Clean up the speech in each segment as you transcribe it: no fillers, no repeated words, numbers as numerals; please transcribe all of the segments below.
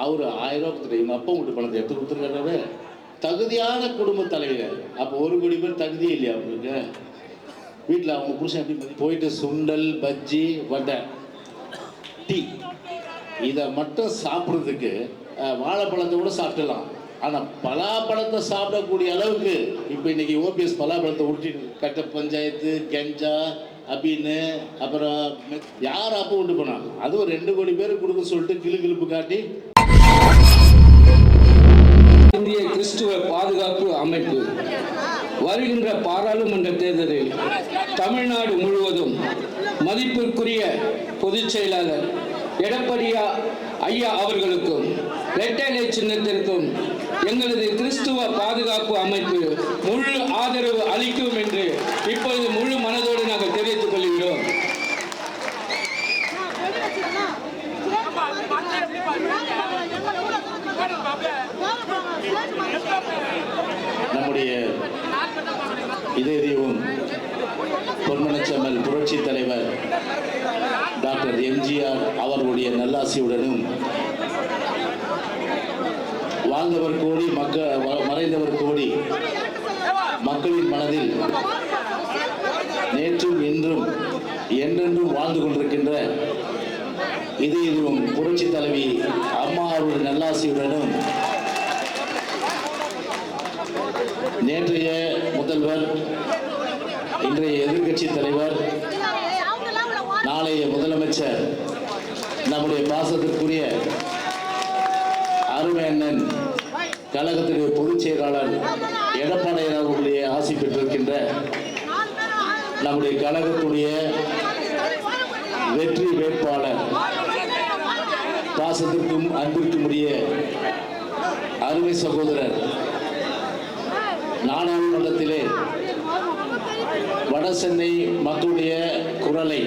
அவர் 1000 ரூபா கொடுத்துட்டு எங்கள் அப்பா வீட்டு பணத்தை எடுத்து கொடுத்துருக்காரு. தகுதியான குடும்ப தலைவர். அப்போ 1 கோடி பேர் தகுதியே இல்லையா அவங்களுக்கு? வீட்டில் அவங்க புருஷன் எப்படி போயிட்டு சுண்டல், பஜ்ஜி, வடை, டீ இதை மட்டும் சாப்பிட்றதுக்கு வாழைப்பழத்தை கூட சாப்பிடலாம். ஆனால் பலாப்பழத்தை சாப்பிடக்கூடிய அளவுக்கு இப்போ இன்னைக்கு ஓபிஎஸ் பலாப்பழத்தை உருட்டிட்டு கட்ட பஞ்சாயத்து, கெஞ்சா அப்படின்னு அப்புறம் யார் அப்போ விட்டு போனாங்க. அதுவும் 2 கோடி பேருக்கு கொடுக்க சொல்லிட்டு கிளுகிழுப்பு காட்டி இந்திய கிறிஸ்துவ பாதுகாப்பு அமைப்பு வருகின்ற பாராளுமன்ற தேர்தலில் தமிழ்நாடு முழுவதும் மதிப்பிற்குரிய பொதுச் செயலாளர் எடப்பாடி ஐயா அவர்களுக்கும் இரட்டை சின்னத்திற்கும் எங்களது கிறிஸ்துவ பாதுகாப்பு அமைப்பு முழு ஆதரவு அளிக்கும் என்று இப்பொழுது முழு மனதோடு நாங்கள் தெரிவித்துக் கொள்கிறோம். நம்முடைய இதய தெய்வம் பொன்மனச்செம்மல் புரட்சி தலைவர் டாக்டர் எம்ஜிஆர் அவர்களுடைய நல்லாசியுடனும் வாழ்ந்தவர் கோடி மறைந்தவர் கோடி மக்களின் மனதில் நேற்றும் இன்றும் என்றென்றும் வாழ்ந்து கொண்டிருக்கின்ற இதய தெய்வம் புரட்சி தலைவி அம்மா அவருடைய நல்லாசியுடனும் நேற்றைய முதல்வர், இன்றைய எதிர்கட்சி தலைவர், நாளைய முதலமைச்சர், நம்முடைய பாசத்திற்குரிய அருமை அண்ணன் கழகத்தினுடைய பொதுச் செயலாளர் எடப்பாடி அவர்களுடைய ஆசி பெற்றிருக்கின்ற நம்முடைய கழகத்துடைய வெற்றி வேட்பாளர், பாசத்திற்கும் அன்பிற்கும் உரிய அருமை சகோதரர், நாடாளுமன்றத்திலே வட சென்னை மக்களுடைய குரலை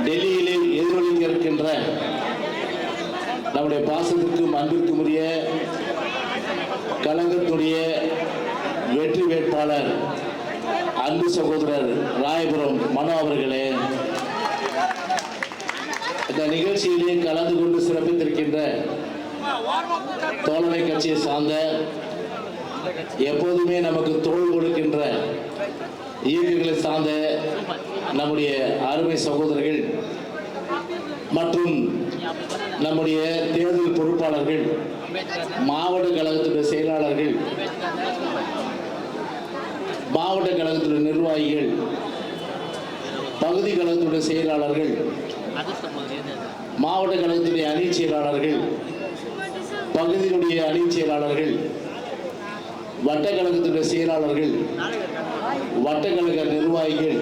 டெல்லியிலே எதிரொலிக்க இருக்கின்ற நம்முடைய பாசத்திற்கும் அன்பிற்கும் உரிய கழகத்துடைய வெற்றி வேட்பாளர் அன்பு சகோதரர் ராயபுரம் மனோ அவர்களே, இந்த நிகழ்ச்சியிலே கலந்து கொண்டு சிறப்பித்திருக்கின்ற தோழமை கட்சியை சார்ந்த எப்போதுமே நமக்கு தோள் கொடுக்கின்ற இயக்கங்களை சார்ந்த நம்முடைய அருமை சகோதரர்கள் மற்றும் நம்முடைய தேர்தல் பொறுப்பாளர்கள், மாவட்ட கழகத்துடைய செயலாளர்கள், மாவட்ட கழகத்துடைய நிர்வாகிகள், பகுதி கழகத்துடைய செயலாளர்கள், மாவட்ட கழகத்துடைய அணி செயலாளர்கள், பகுதியினுடைய அணி செயலாளர்கள், வட்டக்கழகத்துடைய செயலாளர்கள், வட்டக்கழக நிர்வாகிகள்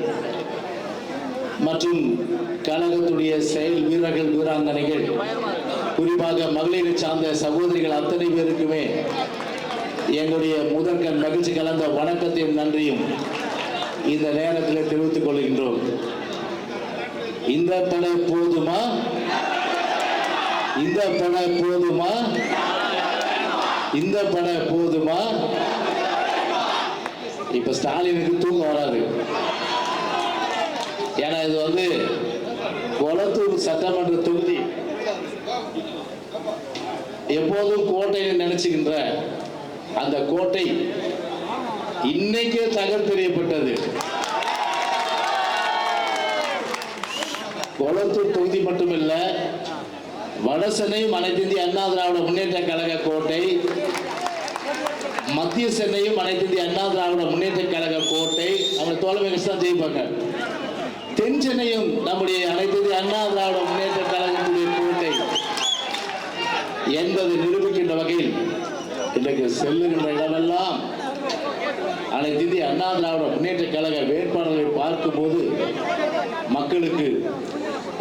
மற்றும் கழகத்துடைய செயல் வீரர்கள், வீராங்கனைகள், குறிப்பாக மகளிரை சார்ந்த சகோதரிகள் அத்தனை பேருக்குமே எங்களுடைய முதற்கண் மகிழ்ச்சி கலந்த வணக்கத்தையும் நன்றியும் இந்த நேரத்தில் தெரிவித்துக் கொள்கின்றோம். இந்த பண போதுமா? இந்த பண போதுமா? இந்த பண போதுமா? இப்ப ஸ்டாலினுக்கு தூக்கம் வராது. ஏன்னா இது கொளத்தூர் சட்டமன்ற தொகுதி. எப்போதும் கோட்டையை நினைச்சுக்கின்ற அந்த கோட்டை இன்னைக்கே தகர்த்தெறியப்பட்டது. கொளத்தூர் தொகுதி மட்டுமில்ல, வடசென்னையும் அனைத்து இந்திய அண்ணா திராவிட முன்னேற்ற கழக கோட்டை, மத்திய சென்னையும் அனைத்து இந்திய அண்ணா திராவிட முன்னேற்ற கழக கோட்டை. அவங்க தோழமை தான் ஜெயிப்பாங்க. தென் சென்னையும் நம்முடைய அனைத்து இந்திய அண்ணா திராவிட முன்னேற்ற கழகத்துடைய கோட்டை என்பதை நிரூபிக்கின்ற வகையில் இன்றைக்கு செல்லுகின்ற இடமெல்லாம் அனைத்து இந்திய அண்ணா திராவிட முன்னேற்ற கழக வேட்பாளர்களை பார்க்கும்போது மக்களுக்கு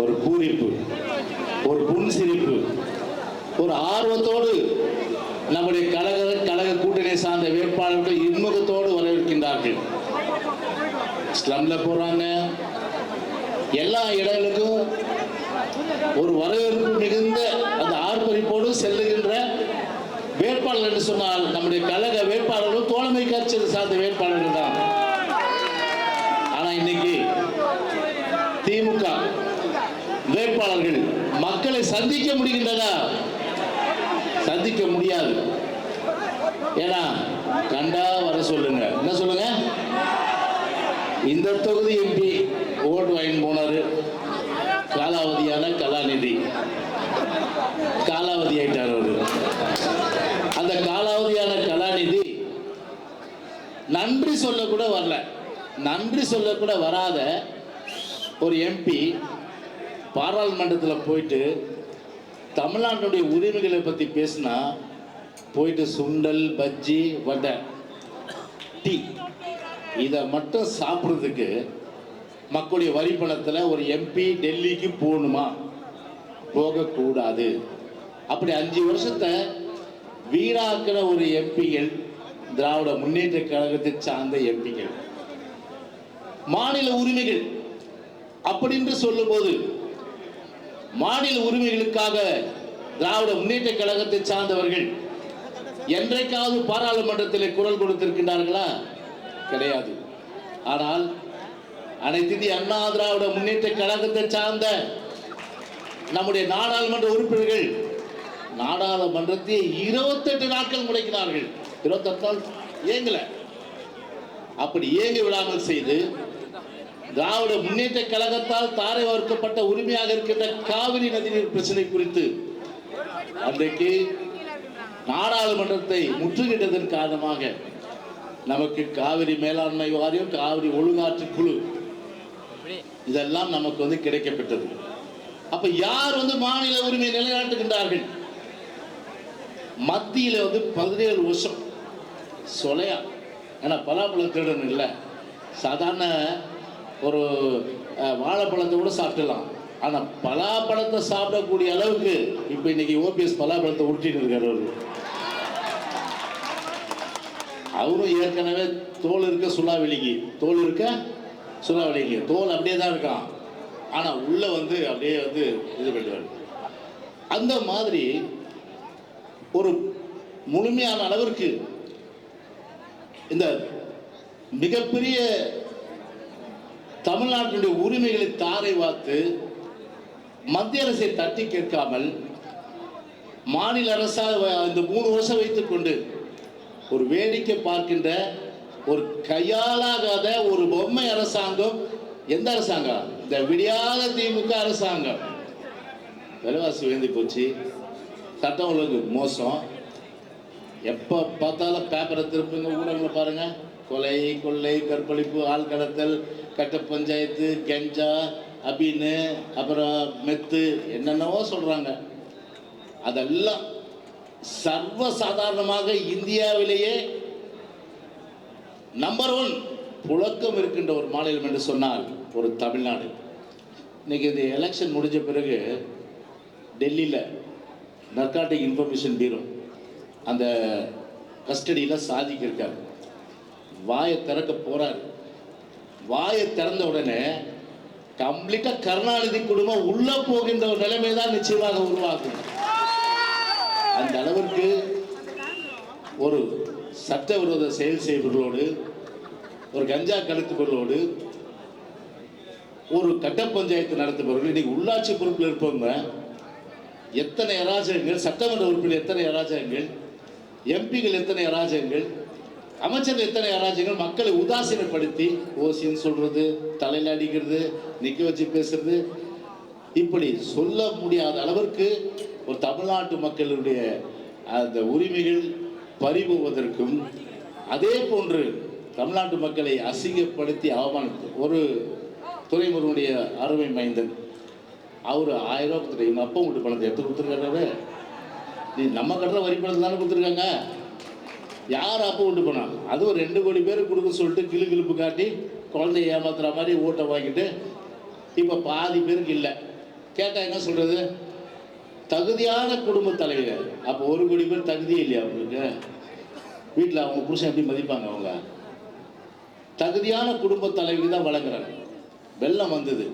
ஒரு பூரிப்பு, ஒரு புன்சிரிப்பு, ஒரு ஆர்வத்தோடு நம்முடைய கழக கூட்டணி சார்ந்த வேட்பாளர்கள் இன்முகத்தோடு வரவேற்கின்றார்கள். ஸ்லம்ல போறாங்க, எல்லா இடங்களுக்கும் ஒரு வரவேற்பு மிகுந்த அந்த ஆர்ப்பரிப்போடு செல்லுகின்ற வேட்பாளர் என்று சொன்னால் நம்முடைய கழக வேட்பாளர்கள் தோழமை கட்சி சார்ந்த வேட்பாளர்கள் தான். ஆனா இன்னைக்கு திமுக வேட்பாளர்கள் மக்களை சந்திக்க முடிகின்றதா? சந்திக்க முடியாது. ஏன்னா கண்டா வர சொல்லுங்க. என்ன சொல்லுங்க? இந்த தொகுதி எம்பி ஓட்டு வாங்கி போனாரு, காலாவதியான கலாநிதி. காலாவதி ஆயிட்டார் அவரு. அந்த காலாவதியான கலாநிதி நன்றி சொல்ல கூட வரல. நன்றி சொல்ல கூட வராத ஒரு எம்பி பாராளுமன்றத்தில் போயிட்டு தமிழ்நாட்டுடைய உரிமைகளை பற்றி பேசினா போயிட்டு சுண்டல், பஜ்ஜி, வடை, டீ இதை மட்டும் சாப்பிட்றதுக்கு மக்களுடைய வரி பணத்தில் ஒரு எம்பி டெல்லிக்கு போகணுமா? போகக்கூடாது. அப்படி 5 வருஷத்தை வீணாக்கிற ஒரு எம்பிகள் திராவிட முன்னேற்ற கழகத்தை சார்ந்த எம்பிகள். மாநில உரிமைகள் அப்படின்னு சொல்லும்போது மாநில உரிமைகளுக்காக திராவிட முன்னேற்ற கழகத்தை சார்ந்தவர்கள் என்றைக்காவது பாராளுமன்றத்தில் குரல் கொடுத்திருக்கின்றார்களா? கிடையாது. ஆனால் அனைத்து இந்திய அண்ணா திராவிட முன்னேற்ற கழகத்தை சார்ந்த நம்முடைய நாடாளுமன்ற உறுப்பினர்கள் நாடாளுமன்றத்தை 28 நாட்கள் முடக்கினார்கள். 28 நாள் இயங்கல. அப்படி இயங்க விடாமல் செய்து திராவிட முன்னேற்ற கழகத்தால் தாரை வார்க்கப்பட்ட உரிமையாக இருக்கின்ற காவிரி நதிநீர் பிரச்சனை குறித்து அன்றைக்கு நாடாளுமன்றத்தை முற்றுகிட்டதன் காரணமாக நமக்கு காவிரி மேலாண்மை வாரியம், காவிரி ஒழுங்காற்று குழு இதெல்லாம் நமக்கு கிடைக்கப்பட்டது. அப்ப யார் மாநில உரிமை நிலைநாட்டுகின்றார்கள்? மத்தியில 17 வருஷம் சொலையா. ஏன்னா பலாப்பழம் திருடன் இல்லை, சாதாரண ஒரு வாழைப்பழத்தை கூட சாப்பிடலாம். ஆனா பலாப்பழத்தை சாப்பிடக்கூடிய அளவுக்கு இப்ப இன்னைக்கு ஓபிஎஸ் பலாப்பழத்தை உருட்டிட்டு இருக்காரு. அவரும் ஏற்கனவே தோல் இருக்க சுலாவெளிக்கு, தோல் இருக்க சுலாவெளிக்கு, தோல் அப்படியே தான் இருக்கான். ஆனா உள்ள அப்படியே இது பண்ணுவார். அந்த மாதிரி ஒரு முழுமையான அளவிற்கு இந்த மிகப்பெரிய தமிழ்நாட்டினுடைய உரிமைகளை தாரை வார்த்து மத்திய அரசை தட்டி கேட்காமல் மாநில அரசாக இந்த 3 வருஷம் வைத்துக் கொண்டு ஒரு வேடிக்கை பார்க்கின்ற ஒரு கையாளாகாத ஒரு பொம்மை அரசாங்கம். எந்த அரசாங்கம்? இந்த விடியாத திமுக அரசாங்கம். விலைவாசி உயர்ந்து போச்சு, சட்டம் ஒழுங்கு மோசம். எப்போ பார்த்தாலும் பேப்பரை திருப்புங்க, ஊடகங்களை பாருங்க, கொலை, கொள்ளை, கற்பழிப்பு, ஆள் கடத்தல், கட்ட பஞ்சாயத்து, கெஞ்சா, அபின்னு, அப்புறம் மெத்து, என்னென்னவோ சொல்றாங்க. அதெல்லாம் சர்வசாதாரணமாக இந்தியாவிலேயே நம்பர் 1 புழக்கம் இருக்கின்ற ஒரு மாநிலம் என்று சொன்னால் ஒரு தமிழ்நாடு. இன்னைக்கு இந்த எலெக்ஷன் முடிஞ்ச பிறகு டெல்லியில் நர்காட்டிக் இன்ஃபர்மேஷன் பியூரோ அந்த கஸ்டடியில் சாதிக்கு இருக்காரு. வாயை திறக்க போறாரு. வாயை திறந்த உடனே கம்ப்ளீட்டா கருணாநிதி குடும்பம் உள்ள போகின்ற ஒரு நிலைமை தான் நிச்சயமாக உருவாகும். அந்த அளவிற்கு ஒரு சட்டவிரோத செயல் செய்பவர்களோடு, ஒரு கஞ்சா கடத்துபவர்களோடு, ஒரு கட்ட பஞ்சாயத்து நடத்துபவர்கள், இன்னைக்கு உள்ளாட்சி பொறுப்பில் இருப்பவங்க எத்தனை அராஜகங்கள், சட்டமன்ற உறுப்பினர் எத்தனை அராஜகங்கள், எம்பிகள் எத்தனை அராஜகங்கள், அமைச்சர்கள் எத்தனை அராஜகங்கள், மக்களை உதாசீனப்படுத்தி ஓசின்னு சொல்றது, தலையில் அடிக்கிறது, நிக்க வச்சு பேசுறது, இப்படி சொல்ல முடியாத அளவிற்கு ஒரு தமிழ்நாட்டு மக்களுடைய அந்த உரிமைகள் பறிபோவதற்கும், அதே போன்று தமிழ்நாட்டு மக்களை அசிங்கப்படுத்தி அவமானித்து ஒரு துரைமுருகனுடைய அருமை மைந்தன் அவர் 1000 ரூபா கொடுத்துட்டு எங்கள் அப்பா வீட்டு பணத்தை எடுத்து கொடுத்துருக்காரு. நீ நம்ம கட்டுற வரி பணத்தை தானே கொடுத்துருக்காங்க. யார் அப்பா வீட்டு பணம்? அதுவும் 2 கோடி பேருக்கு கொடுக்க சொல்லிட்டு கிளுகிழுப்பு காட்டி குழந்தைய ஏமாத்துற மாதிரி ஓட்டை வாங்கிட்டு இப்போ பாதி பேருக்கு இல்லை. கேட்டால் என்ன சொல்றது? தகுதியான குடும்ப தலைவர். அப்போ 1 கோடி பேர் தகுதியே இல்லையா அவங்களுக்கு? வீட்டில் அவங்க புருஷன் எப்படி மதிப்பாங்க? அவங்க தகுதியான குடும்ப தலைவிக்கு தான் வழங்குறாங்க. வெள்ளம் வந்தது,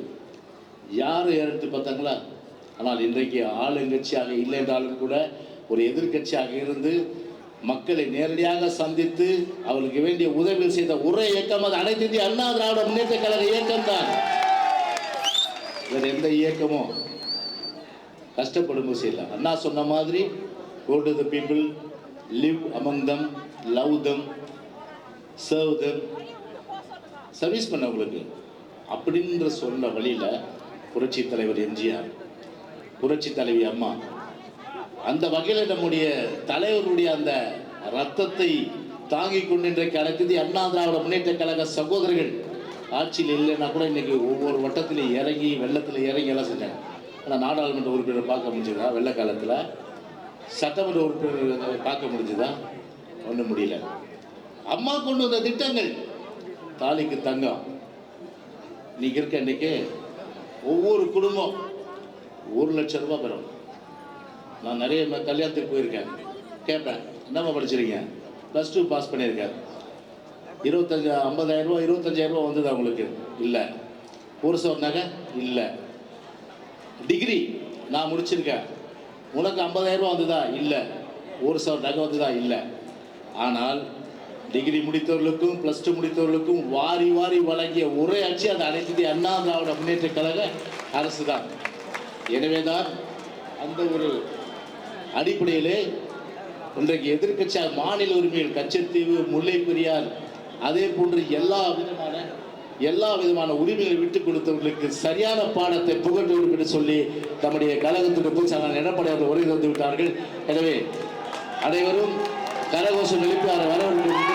யாரும் ஏறிட்டு பார்த்தாங்களா? ஆனால் இன்றைக்கு ஆளுங்கட்சியாக இல்லை என்றாலும் கூட ஒரு எதிர்கட்சியாக இருந்து மக்களை நேரடியாக சந்தித்து அவர்களுக்கு வேண்டிய உதவிகள் செய்த ஒரே இயக்கம் அது அனைத்து இந்திய அண்ணா திராவிட முன்னேற்ற கழக இயக்கம் தான். வேற எந்த இயக்கமும் கஷ்டப்படும் செய்யல. அண்ணா சொன்ன மாதிரி go to the people, live among them, love them, serve them, service பண்ணவங்களுக்கு அப்படின்ற சொன்ன வழியில் புரட்சி தலைவர் எம்ஜிஆர், புரட்சி தலைவி அம்மா, அந்த வகையில் நம்முடைய தலைவருடைய அந்த ரத்தத்தை தாங்கிக் கொண்டு இன்றைக்கு அனைத்து அண்ணா திராவிட முன்னேற்ற கழக சகோதரர்கள் ஆட்சியில் இல்லைன்னா கூட இன்னைக்கு ஒவ்வொரு வட்டத்திலையும் இறங்கி வெள்ளத்தில் இறங்கி எல்லாம் செஞ்சாங்க. ஆனால் நாடாளுமன்ற உறுப்பினர் பார்க்க முடிஞ்சதா? வெள்ள காலத்தில் சட்டமன்ற உறுப்பினர் பார்க்க முடிஞ்சதா? ஒன்றும் முடியல. அம்மா கொண்டு வந்த திட்டங்கள், தாலிக்கு தங்கம், இன்னைக்கு இருக்க இன்னைக்கு ஒவ்வொரு குடும்பம் 1,00,000 ரூபாய் பெறும். நான் நிறைய கல்யாணத்துக்கு போயிருக்கேன், கேட்பேன் என்னம்மா படிச்சிருக்கீங்க? +2 பாஸ் பண்ணியிருக்கேன். 50,000 ரூபா 25,000 ரூபா வந்ததா உங்களுக்கு? இல்லை. ஒரு சவர் நகை? இல்லை. டிகிரி நான் முடிச்சிருக்கேன், உனக்கு 50,000 ரூபா வந்ததா? இல்லை. ஒரு சவர் நகை வந்ததா? இல்லை. ஆனால் டிகிரி முடித்தவர்களுக்கும் +2 முடித்தவர்களுக்கும் வாரி வாரி வழங்கிய ஒரே ஆட்சி அது அனைத்து அண்ணா திராவிட முன்னேற்ற கழக அரசு தான். எனவே தான் அந்த ஒரு அடிப்படையிலே இன்றைக்கு எதிர்க்கட்சியாக மாநில உரிமைகள், கச்சத்தீவு, முல்லை பெரியார், அதே போன்று எல்லா விதமான உரிமைகளை விட்டுக் கொடுத்தவர்களுக்கு சரியான பாடத்தை புகழ் வேண்டும் என்று சொல்லி நம்முடைய கழகத்துக்கு பொதுச்செயலாளர் எடப்பாடி உரை தந்து விட்டார்கள். எனவே அனைவரும் கரகோஷம் எழுப்பி அவரை வரவேற்க